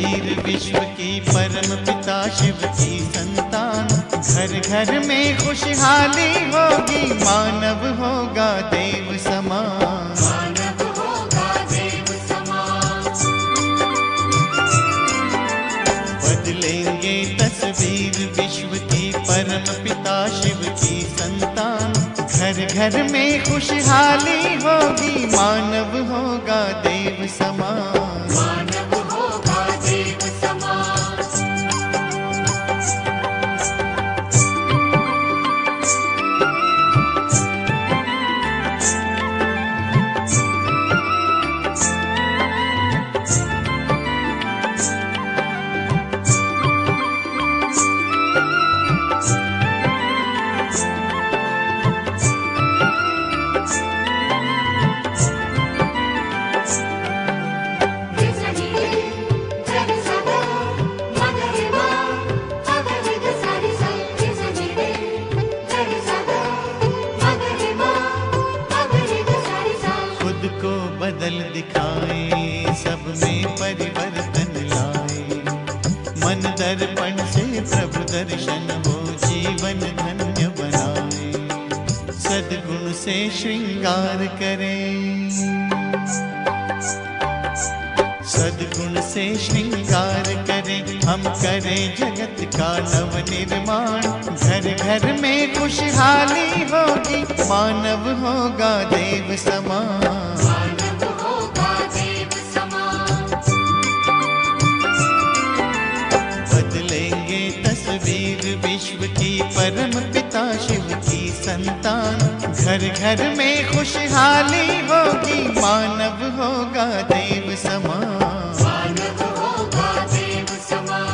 तस्वीर विश्व की परम पिता शिव की संतान। घर घर में खुशहाली होगी, मानव होगा देव समान। मानव होगा देव समान। बदलेंगे तस्वीर विश्व की परम पिता शिव की संतान। घर घर में खुशहाली होगी, मानव होगा देव समान। मानव होगा देव समान। खुद को बदल दिखाए, सब में परिवर्तन लाए। मन दर्पण से प्रभु दर्शन हो, जीवन धन्य बनाए। सद्गुण से श्रृंगार करें, सद्गुण से श्रृंगार करें। हम करें जगत का नव निर्माण। घर घर में खुशहाली होगी, मानव होगा देव समान। मानव होगा देव समान। बदलेंगे तस्वीर विश्व की परम पिता शिव की संतान। घर घर में खुशहाली होगी, मानव होगा देव समान। मानव होगा देव समान।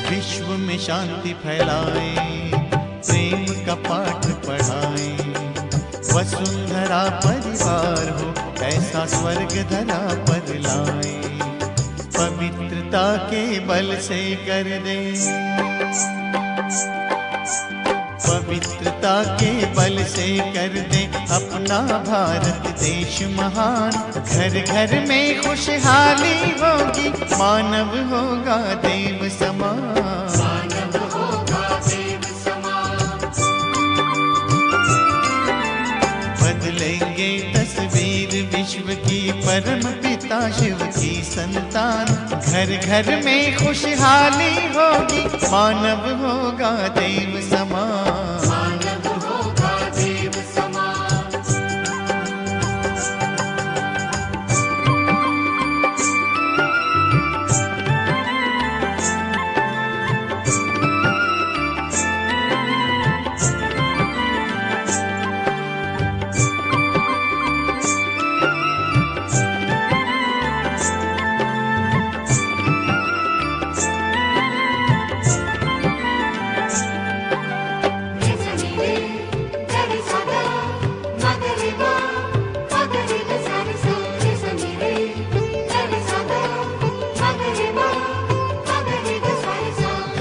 विश्व में शांति फैलाए, प्रेम का पाठ पढ़ाए। वसुंधरा परिवार हो, ऐसा स्वर्ग धरा पर लाए। पवित्रता के बल से कर दे, पवित्रता के बल से कर दे अपना भारत देश महान। घर घर में खुशहाली होगी, मानव होगा देव समान। मानव होगा देव समान। बदलेंगे तस्वीर विश्व की परम पिता शिव की संतान। घर घर में खुशहाली होगी, मानव होगा देव समान। मानव होगा देव समान।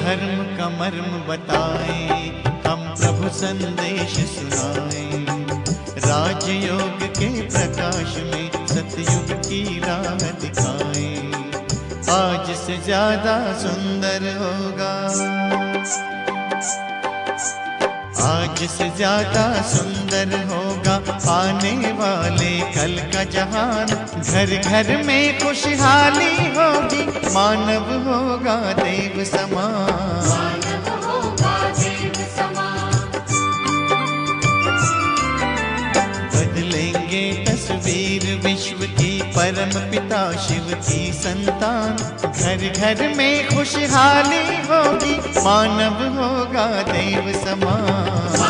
धर्म का मर्म बताए, हम प्रभु संदेश सुनाए। राजयोग के प्रकाश में सतयुग की राह दिखाए। आज से ज्यादा सुंदर होगा, आज से ज्यादा सुंदर होगा आने वाले कल का जहान। घर घर में खुशहाली होगी, मानव होगा देव समान। मानव होगा देव समान। बदलेंगे तस्वीर विश्व की परम पिता शिव की संतान। घर घर में खुशहाली होगी, मानव होगा देव समान।